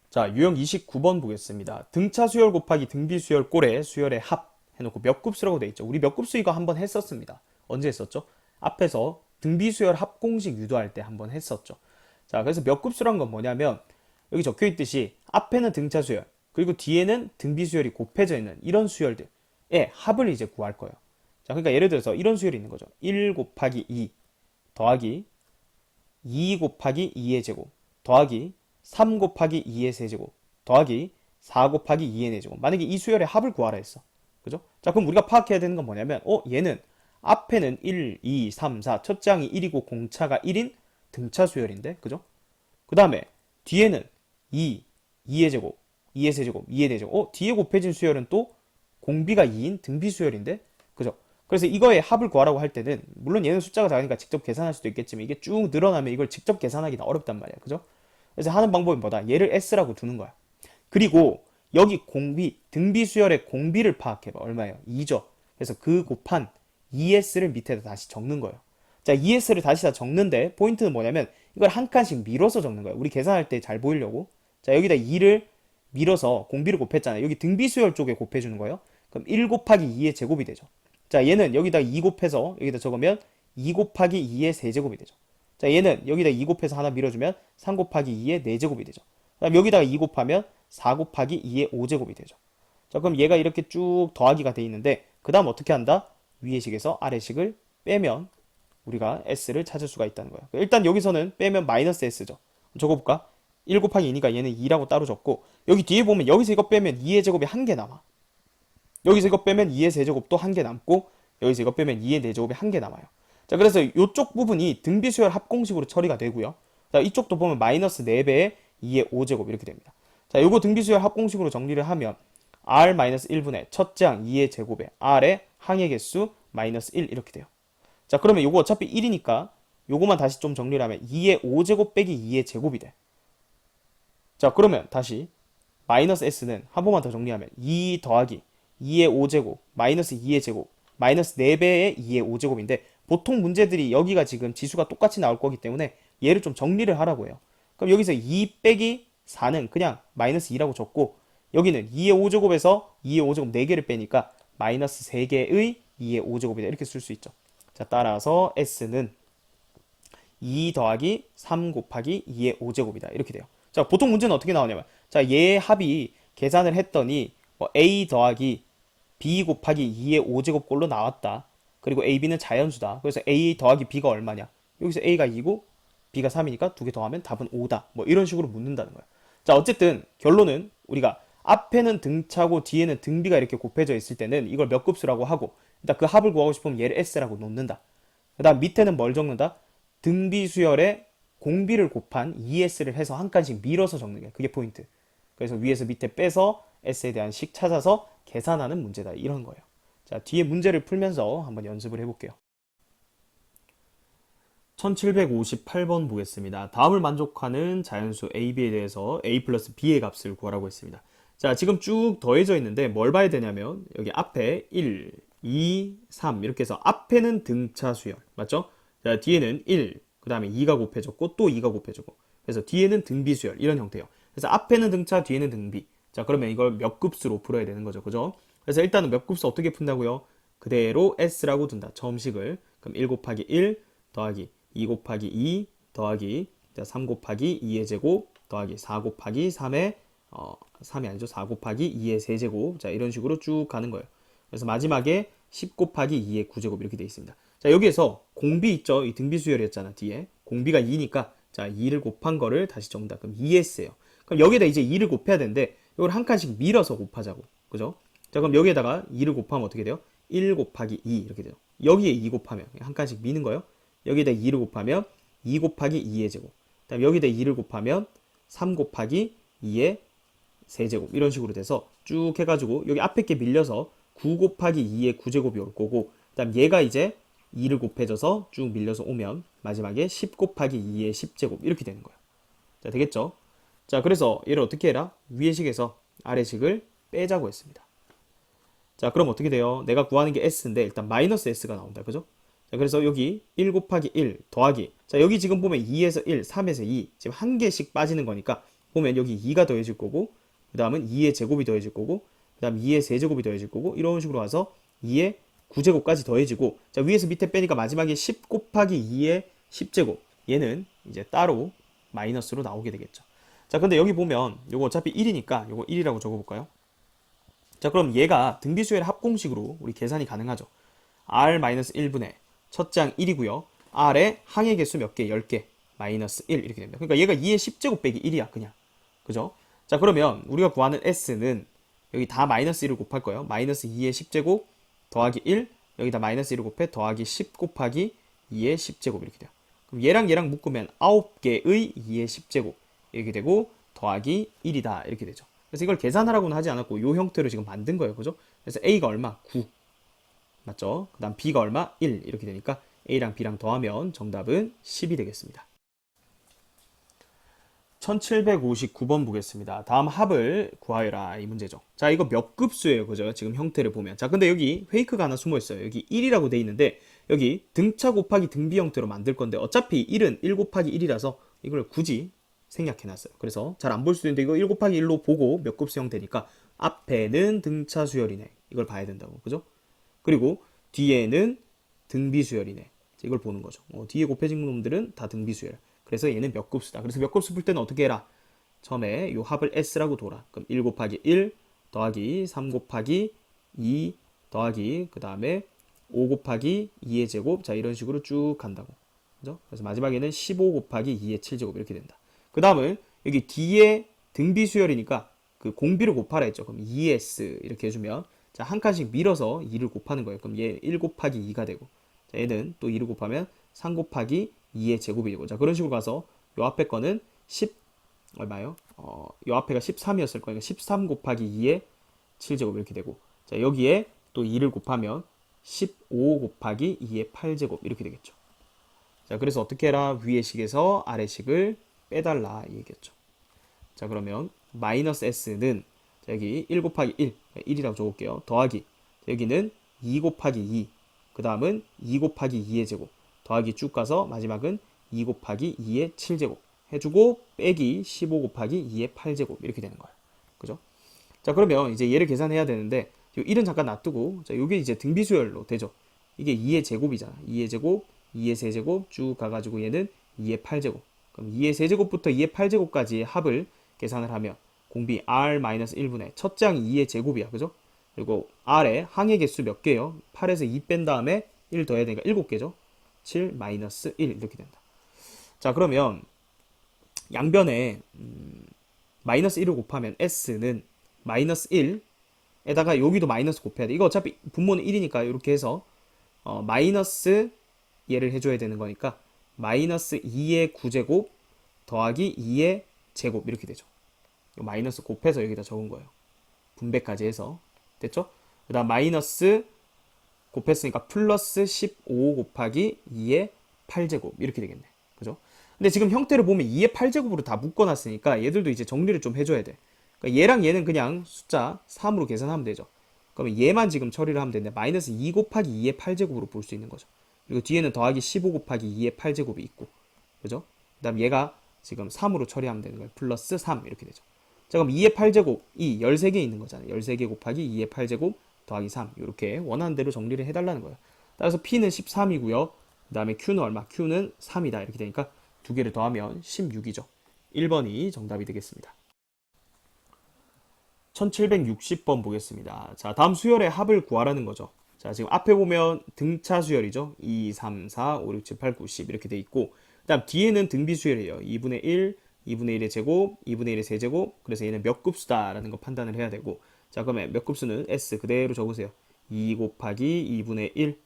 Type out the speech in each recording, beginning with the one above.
자, 유형 29번 보겠습니다. 등차 수열 곱하기 등비 수열 꼴의 수열의 합 해놓고 몇 급수라고 돼 있죠. 우리 몇 급수 이거 한번 했었습니다. 언제 했었죠? 앞에서 등비 수열 합 공식 유도할 때 한번 했었죠. 자, 그래서 몇 급수란 건 뭐냐면 여기 적혀 있듯이 앞에는 등차 수열 그리고 뒤에는 등비 수열이 곱해져 있는 이런 수열들의 합을 이제 구할 거예요. 자, 그러니까 예를 들어서 이런 수열이 있는 거죠. 1 곱하기 2 더하기 2 곱하기 2의 제곱 더하기 3 곱하기 2의 세제곱 더하기 4 곱하기 2의 4제곱. 만약에 이 수열의 합을 구하라 했어. 그죠? 자, 그럼 우리가 파악해야 되는 건 뭐냐면 얘는 앞에는 1, 2, 3, 4 첫째 항이 1이고 공차가 1인 등차 수열인데 그죠? 그 다음에 뒤에는 2, 2의 제곱, 2의 세제곱, 2의 4제곱. 뒤에 곱해진 수열은 또 공비가 2인 등비 수열인데 그죠? 그래서 이거의 합을 구하라고 할 때는 물론 얘는 숫자가 작으니까 직접 계산할 수도 있겠지만 이게 쭉 늘어나면 이걸 직접 계산하기는 어렵단 말이야. 그죠? 그래서 하는 방법이 뭐다? 얘를 S라고 두는 거야. 그리고 여기 공비, 등비 수열의 공비를 파악해봐. 얼마예요? 2죠. 그래서 그 곱한 2S를 밑에다 다시 적는 거예요. 자, 2S를 다시 다 적는데 포인트는 뭐냐면 이걸 한 칸씩 밀어서 적는 거예요. 우리 계산할 때 잘 보이려고. 자, 여기다 2를 밀어서 공비를 곱했잖아요. 여기 등비 수열 쪽에 곱해주는 거예요. 그럼 1 곱하기 2의 제곱이 되죠. 자, 얘는 여기다 2 곱해서 여기다 적으면 2 곱하기 2의 세제곱이 되죠. 자, 얘는 여기다 2 곱해서 하나 밀어주면 3 곱하기 2의 4제곱이 되죠. 그다음 여기다가 2 곱하면 4 곱하기 2의 5제곱이 되죠. 자, 그럼 얘가 이렇게 쭉 더하기가 돼 있는데 그 다음 어떻게 한다? 위의 식에서 아래 식을 빼면 우리가 S를 찾을 수가 있다는 거예요. 일단 여기서는 빼면 마이너스 S죠. 적어볼까? 1 곱하기 2니까 얘는 2라고 따로 적고 여기 뒤에 보면 여기서 이거 빼면 2의 제곱이 한 개 남아. 여기서 이거 빼면 2의 세제곱도 한 개 남고 여기서 이거 빼면 2의 4제곱이 한 개 남아요. 자, 그래서 이쪽 부분이 등비수열 합공식으로 처리가 되고요. 자, 이쪽도 보면 마이너스 4배의 2의 5제곱 이렇게 됩니다. 자, 요거 등비수열 합공식으로 정리를 하면 R-1분의 첫째 항 2의 제곱에 R의 항의 개수 마이너스 1 이렇게 돼요. 자, 그러면 요거 어차피 1이니까 요거만 다시 좀 정리를 하면 2의 5제곱 빼기 2의 제곱이 돼. 자, 그러면 다시 마이너스 S는 한 번만 더 정리하면 2 더하기 2의 5제곱 마이너스 2의 제곱 마이너스 4배의 2의 5제곱인데 보통 문제들이 여기가 지금 지수가 똑같이 나올 거기 때문에 얘를 좀 정리를 하라고 해요. 그럼 여기서 2 빼기 4는 그냥 마이너스 2라고 적고 여기는 2의 5제곱에서 2의 5제곱 4개를 빼니까 마이너스 3개의 2의 5제곱이다 이렇게 쓸 수 있죠. 자, 따라서 S는 2 더하기 3 곱하기 2의 5제곱이다 이렇게 돼요. 자, 보통 문제는 어떻게 나오냐면 자, 얘의 합이 계산을 했더니 A 더하기 B 곱하기 2의 5제곱 꼴로 나왔다. 그리고 A, B는 자연수다. 그래서 A 더하기 B가 얼마냐? 여기서 A가 2고 B가 3이니까 두 개 더하면 답은 5다. 뭐 이런 식으로 묻는다는 거야. 자, 어쨌든 결론은 우리가 앞에는 등차고 뒤에는 등비가 이렇게 곱해져 있을 때는 이걸 몇 급수라고 하고 일단 그 합을 구하고 싶으면 얘를 S라고 놓는다. 그 다음 밑에는 뭘 적는다? 등비 수열에 공비를 곱한 ES를 해서 한 칸씩 밀어서 적는 게 그게 포인트. 그래서 위에서 밑에 빼서 S에 대한 식 찾아서 계산하는 문제다. 이런 거예요. 자, 뒤에 문제를 풀면서 한번 연습을 해볼게요. 1758번 보겠습니다. 다음을 만족하는 자연수 A, B에 대해서 A 플러스 B의 값을 구하라고 했습니다. 자, 지금 쭉 더해져 있는데 뭘 봐야 되냐면 여기 앞에 1, 2, 3 이렇게 해서 앞에는 등차 수열 맞죠? 자, 뒤에는 1, 그 다음에 2가 곱해졌고 또 2가 곱해졌고 그래서 뒤에는 등비 수열 이런 형태예요. 그래서 앞에는 등차, 뒤에는 등비. 자, 그러면 이걸 몇 급수로 풀어야 되는 거죠. 그죠? 그래서 일단은 몇 급수 어떻게 푼다고요? 그대로 S라고 둔다. 처음식을. 그럼 1 곱하기 1 더하기 2 곱하기 2 더하기 3 곱하기 2의 제곱 더하기 4 곱하기 3의 3이 아니죠. 4 곱하기 2의 세제곱. 자, 이런 식으로 쭉 가는 거예요. 그래서 마지막에 10 곱하기 2의 9제곱 이렇게 되어 있습니다. 자, 여기에서 공비 있죠. 이 등비 수열이었잖아. 뒤에. 공비가 2니까 자, 2를 곱한 거를 다시 적는다. 그럼 2S예요. 그럼 여기에다 이제 2를 곱해야 되는데 이걸 한 칸씩 밀어서 곱하자고. 그죠? 자, 그럼 여기에다가 2를 곱하면 어떻게 돼요? 1 곱하기 2 이렇게 돼요. 여기에 2 곱하면 한 칸씩 미는 거예요. 여기에다 2를 곱하면 2 곱하기 2의 제곱. 그다음 여기에다 2를 곱하면 3 곱하기 2의 세제곱. 이런 식으로 돼서 쭉 해가지고 여기 앞에 게 밀려서 9 곱하기 2의 9제곱이 올 거고 그다음 얘가 이제 2를 곱해져서 쭉 밀려서 오면 마지막에 10 곱하기 2의 10제곱 이렇게 되는 거예요. 자, 되겠죠? 자, 그래서 얘를 어떻게 해라? 위의 식에서 아래 식을 빼자고 했습니다. 자, 그럼 어떻게 돼요? 내가 구하는 게 S인데 일단 마이너스 S가 나온다. 그죠? 자, 그래서 여기 1 곱하기 1 더하기 자, 여기 지금 보면 2에서 1, 3에서 2 지금 한 개씩 빠지는 거니까 보면 여기 2가 더해질 거고, 그 다음은 2의 제곱이 더해질 거고, 그 다음 2의 세제곱이 더해질 거고, 이런 식으로 와서 2의 9제곱까지 더해지고, 자, 위에서 밑에 빼니까 마지막에 10 곱하기 2의 10제곱. 얘는 이제 따로 마이너스로 나오게 되겠죠. 자, 근데 여기 보면 요거 어차피 1이니까 요거 1이라고 적어볼까요? 자, 그럼 얘가 등비수열의 합공식으로 우리 계산이 가능하죠. r-1분의 첫 장 1이고요. r의 항의 개수 몇 개? 10개. 마이너스 1 이렇게 됩니다. 그러니까 얘가 2의 10제곱 빼기 1이야 그냥. 그죠? 자, 그러면 우리가 구하는 s는 여기 다 마이너스 1을 곱할 거예요. 마이너스 2의 10제곱 더하기 1, 여기다 마이너스 1을 곱해 더하기 10 곱하기 2의 10제곱 이렇게 돼요. 그럼 얘랑 묶으면 9개의 2의 10제곱 이렇게 되고 더하기 1이다 이렇게 되죠. 그래서 이걸 계산하라고는 하지 않았고 요 형태로 지금 만든 거예요. 그죠? 그래서 A가 얼마? 9. 맞죠? 그 다음 B가 얼마? 1 이렇게 되니까 A랑 B랑 더하면 정답은 10이 되겠습니다. 1759번 보겠습니다. 다음 합을 구하여라 이 문제죠. 자, 이거 몇 급수예요. 그죠? 지금 형태를 보면. 자, 근데 여기 페이크가 하나 숨어 있어요. 여기 1이라고 돼 있는데 여기 등차 곱하기 등비 형태로 만들 건데 어차피 1은 1 곱하기 1이라서 이걸 굳이 생략해놨어요. 그래서 잘 안 볼 수도 있는데 이거 1 곱하기 1로 보고 몇 급수 형태니까 앞에는 등차 수열이네. 이걸 봐야 된다고. 그죠? 그리고 뒤에는 등비 수열이네. 이걸 보는 거죠. 뒤에 곱해진 놈들은 다 등비 수열. 그래서 얘는 몇 급수다. 그래서 몇 급수 풀 때는 어떻게 해라? 처음에 요 합을 S라고 둬라. 그럼 1 곱하기 1 더하기 3 곱하기 2 더하기 그 다음에 5 곱하기 2의 제곱. 자, 이런 식으로 쭉 간다고. 그죠? 그래서 마지막에는 15 곱하기 2의 7제곱 이렇게 된다. 그 다음은 여기 뒤에 등비 수열이니까 그 공비를 곱하라 했죠. 그럼 2S 이렇게 해주면 자, 한 칸씩 밀어서 2를 곱하는 거예요. 그럼 얘 1 곱하기 2가 되고 자, 얘는 또 2를 곱하면 3 곱하기 2의 제곱이 되고 자, 그런 식으로 가서 요 앞에 거는 10 얼마요? 요 앞에가 13이었을 거니까 13 곱하기 2의 7제곱 이렇게 되고 자, 여기에 또 2를 곱하면 15 곱하기 2의 8제곱 이렇게 되겠죠. 자, 그래서 어떻게 해라? 위의 식에서 아래 식을 빼달라 이 얘기였죠. 자, 그러면 마이너스 s는 자, 여기 1 곱하기 1 1이라고 적을게요. 더하기 여기는 2 곱하기 2 그 다음은 2 곱하기 2의 제곱 더하기 쭉 가서 마지막은 2 곱하기 2의 7제곱 해주고 빼기 15 곱하기 2의 8제곱 이렇게 되는 거예요. 그죠? 자, 그러면 이제 얘를 계산해야 되는데 이 1은 잠깐 놔두고 자, 요게 이제 등비수열로 되죠. 이게 2의 제곱이잖아. 2의 제곱, 2의 세제곱 쭉 가가지고 얘는 2의 8제곱. 그럼 2의 세제곱부터 2의 8제곱까지의 합을 계산을 하면 공비 r-1분의 첫 장 2의 제곱이야. 그죠? 그리고 r의 항의 개수 몇 개요? 8에서 2 뺀 다음에 1 더해야 되니까 7개죠. 7 마이너스 1 이렇게 된다. 자, 그러면 양변에 마이너스 1을 곱하면 s는 마이너스 1에다가 여기도 마이너스 곱해야 돼. 이거 어차피 분모는 1이니까 이렇게 해서 마이너스 얘를 해줘야 되는 거니까 마이너스 2의 9제곱 더하기 2의 제곱 이렇게 되죠. 마이너스 곱해서 여기다 적은 거예요. 분배까지 해서 됐죠? 그 다음 마이너스 곱했으니까 플러스 15 곱하기 2의 8제곱 이렇게 되겠네. 그죠? 근데 지금 형태를 보면 2의 8제곱으로 다 묶어놨으니까 얘들도 이제 정리를 좀 해줘야 돼. 그러니까 얘랑 얘는 그냥 숫자 3으로 계산하면 되죠. 그러면 얘만 지금 처리를 하면 되는데 마이너스 2 곱하기 2의 8제곱으로 볼 수 있는 거죠. 그리고 뒤에는 더하기 15 곱하기 2의 8제곱이 있고 그죠? 그 다음 얘가 지금 3으로 처리하면 되는 거예요. 플러스 3 이렇게 되죠. 자, 그럼 2의 8제곱이 13개 있는 거잖아요. 13개 곱하기 2의 8제곱 더하기 3 이렇게 원하는 대로 정리를 해달라는 거예요. 따라서 P는 13이고요. 그 다음에 Q는 얼마? Q는 3이다. 이렇게 되니까 두 개를 더하면 16이죠. 1번이 정답이 되겠습니다. 1760번 보겠습니다. 자, 다음 수열의 합을 구하라는 거죠. 자, 지금 앞에 보면 등차 수열이죠. 2, 3, 4, 5, 6, 7, 8, 9, 10 이렇게 돼 있고 그 다음 뒤에는 등비 수열이에요. 2분의 1, 2분의 1의 제곱, 2분의 1의 세제곱. 그래서 얘는 몇 급수다라는 거 판단을 해야 되고 자, 그러면 몇 급수는 S 그대로 적으세요. 2 곱하기 2분의 1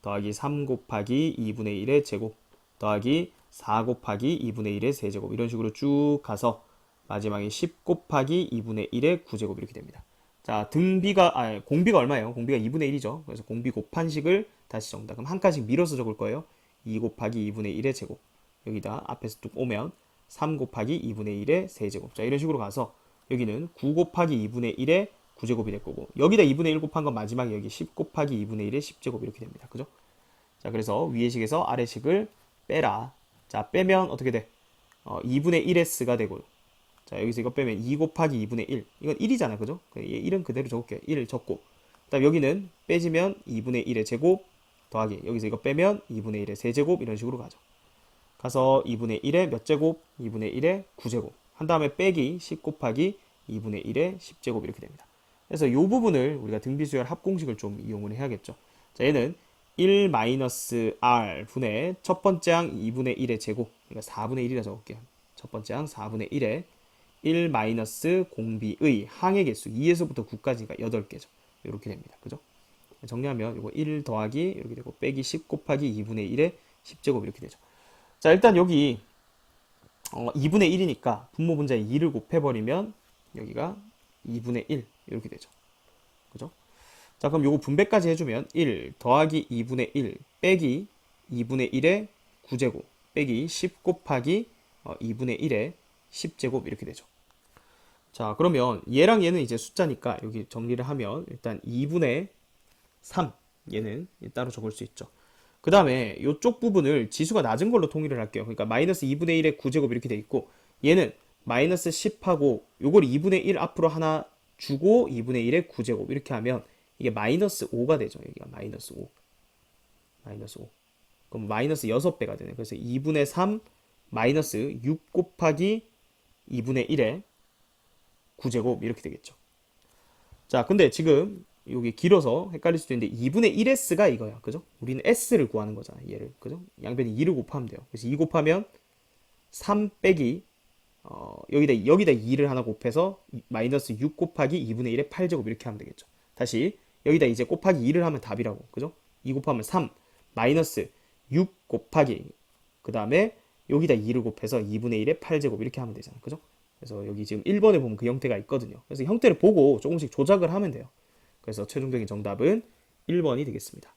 더하기 3 곱하기 2분의 1의 제곱 더하기 4 곱하기 2분의 1의 세제곱 이런 식으로 쭉 가서 마지막에 10 곱하기 2분의 1의 9제곱 이렇게 됩니다. 자, 공비가 얼마예요? 공비가 2분의 1이죠. 그래서 공비 곱한 식을 다시 적는다. 그럼 한 칸씩 밀어서 적을 거예요. 2 곱하기 2분의 1의 제곱 여기다 앞에서 뚝 오면 3 곱하기 2분의 1의 세제곱 자, 이런 식으로 가서 여기는 9 곱하기 2분의 1의 9제곱이 될 거고 여기다 2분의 1 곱한 건 마지막에 여기 10 곱하기 2분의 1의 10제곱 이렇게 됩니다. 그죠? 자, 그래서 위의 식에서 아래 식을 빼라. 자, 빼면 어떻게 돼? 2분의 1S가 되고 자, 여기서 이거 빼면 2 곱하기 2분의 1. 이건 1이잖아. 그죠? 1은 그대로 적을게요. 1 적고. 그다음 여기는 빼지면 2분의 1의 제곱 더하기. 여기서 이거 빼면 2분의 1의 세제곱 이런 식으로 가죠. 가서 2분의 1의 몇 제곱? 2분의 1의 9제곱. 한 다음에 빼기 10 곱하기 2분의 1의 10제곱 이렇게 됩니다. 그래서 이 부분을 우리가 등비수열 합공식을 좀 이용을 해야겠죠. 자, 얘는 1 마이너스 r 분의 첫 번째 항 2분의 1의 제곱. 그러니까 4분의 1이라 적을게요. 첫 번째 항 4분의 1에 1 마이너스 공비의 항의 개수 2에서부터 9까지가 8개죠. 이렇게 됩니다. 그죠? 정리하면 이거 1 더하기 이렇게 되고 빼기 10 곱하기 2분의 1의 10제곱 이렇게 되죠. 자, 일단 여기 2분의 1이니까 분모 분자에 2를 곱해버리면 여기가 2분의 1 이렇게 되죠. 그죠? 자, 그럼 요거 분배까지 해주면 1 더하기 2분의 1 빼기 2분의 1의 9제곱 빼기 10 곱하기 2분의 1의 10제곱 이렇게 되죠. 자, 그러면 얘랑 얘는 이제 숫자니까 여기 정리를 하면 일단 2분의 3 얘는 따로 적을 수 있죠. 그 다음에 이쪽 부분을 지수가 낮은 걸로 통일을 할게요. 그러니까 마이너스 2분의 1의 9제곱 이렇게 돼 있고 얘는 마이너스 10하고 요걸 2분의 1 앞으로 하나 주고 2분의 1의 9제곱 이렇게 하면 이게 마이너스 5가 되죠. 여기가 마이너스 5. 마이너스 5. 그럼 마이너스 6배가 되네. 그래서 2분의 3 마이너스 6 곱하기 2분의 1의 9제곱 이렇게 되겠죠. 자, 근데 지금 여기 길어서 헷갈릴 수도 있는데 2분의 1s가 이거야. 그죠? 우리는 s를 구하는 거잖아. 얘를. 그죠? 양변에 2를 곱하면 돼요. 그래서 2 곱하면 3 빼기 여기다 2를 하나 곱해서 마이너스 6 곱하기 2분의 1의 8제곱 이렇게 하면 되겠죠. 다시 여기다 이제 곱하기 2를 하면 답이라고. 그죠? 2 곱하면 3 마이너스 6 곱하기 그 다음에 여기다 2를 곱해서 2분의 1의 8제곱 이렇게 하면 되잖아. 그죠? 그래서 여기 지금 1번에 보면 그 형태가 있거든요. 그래서 형태를 보고 조금씩 조작을 하면 돼요. 그래서 최종적인 정답은 1번이 되겠습니다.